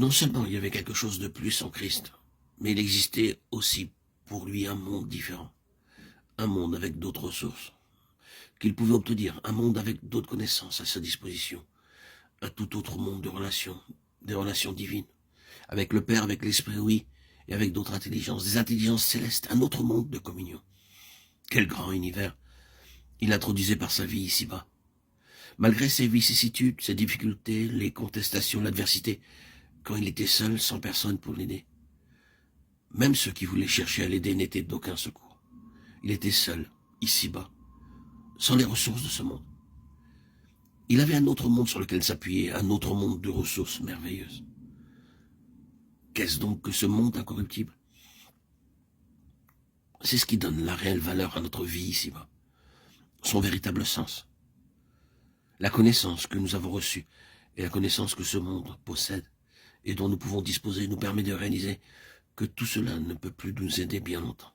Non seulement il y avait quelque chose de plus en Christ, mais il existait aussi pour lui un monde différent, un monde avec d'autres ressources qu'il pouvait obtenir, un monde avec d'autres connaissances à sa disposition, un tout autre monde de relations, des relations divines, avec le Père, avec l'Esprit, oui, et avec d'autres intelligences, des intelligences célestes, un autre monde de communion. Quel grand univers il introduisait par sa vie ici-bas. Malgré ses vicissitudes, ses difficultés, les contestations, l'adversité, quand il était seul, sans personne pour l'aider. Même ceux qui voulaient chercher à l'aider n'étaient d'aucun secours. Il était seul, ici-bas, sans les ressources de ce monde. Il avait un autre monde sur lequel s'appuyer, un autre monde de ressources merveilleuses. Qu'est-ce donc que ce monde incorruptible? C'est ce qui donne la réelle valeur à notre vie ici-bas, son véritable sens. La connaissance que nous avons reçue et la connaissance que ce monde possède et dont nous pouvons disposer nous permet de réaliser que tout cela ne peut plus nous aider bien longtemps.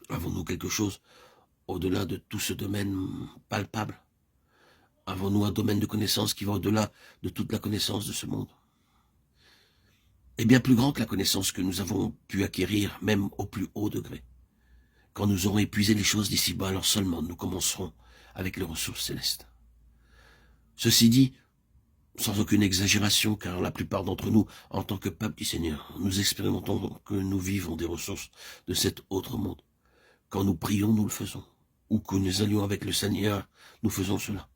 Avons-nous quelque chose au-delà de tout ce domaine palpable? Avons-nous un domaine de connaissance qui va au-delà de toute la connaissance de ce monde? Et bien plus grand que la connaissance que nous avons pu acquérir, même au plus haut degré. Quand nous aurons épuisé les choses d'ici-bas, alors seulement nous commencerons avec les ressources célestes. Ceci dit, sans aucune exagération, car la plupart d'entre nous, en tant que peuple du Seigneur, nous expérimentons que nous vivons des ressources de cet autre monde. Quand nous prions, nous le faisons. Ou que nous allions avec le Seigneur, nous faisons cela.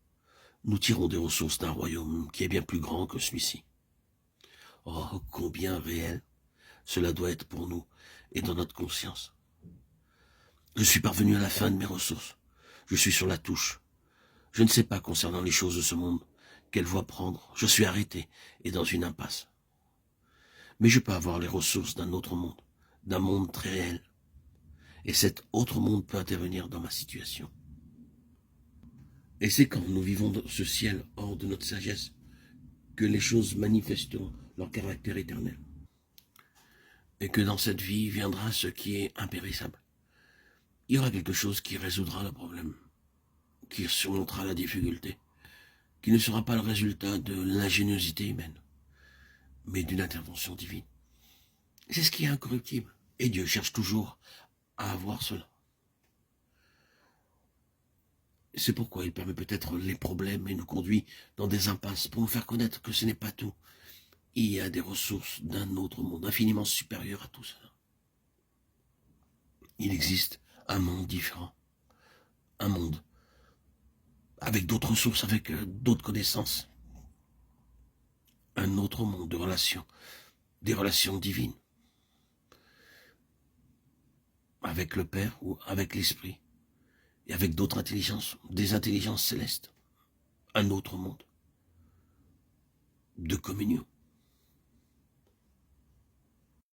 Nous tirons des ressources d'un royaume qui est bien plus grand que celui-ci. Oh, combien réel cela doit être pour nous et dans notre conscience. Je suis parvenu à la fin de mes ressources. Je suis sur la touche. Je ne sais pas concernant les choses de ce monde, quelle voie prendre. Je suis arrêté et dans une impasse. Mais je peux avoir les ressources d'un autre monde, d'un monde très réel. Et cet autre monde peut intervenir dans ma situation. Et c'est quand nous vivons dans ce ciel hors de notre sagesse que les choses manifesteront leur caractère éternel. Et que dans cette vie viendra ce qui est impérissable. Il y aura quelque chose qui résoudra le problème, qui surmontera la difficulté, qui ne sera pas le résultat de l'ingéniosité humaine, mais d'une intervention divine. C'est ce qui est incorruptible. Et Dieu cherche toujours à avoir cela. C'est pourquoi il permet peut-être les problèmes et nous conduit dans des impasses pour nous faire connaître que ce n'est pas tout. Il y a des ressources d'un autre monde, infiniment supérieur à tout cela. Il existe un monde différent, un monde avec d'autres ressources, avec d'autres connaissances, un autre monde de relations, des relations divines, avec le Père ou avec l'Esprit, et avec d'autres intelligences, des intelligences célestes, un autre monde de communion.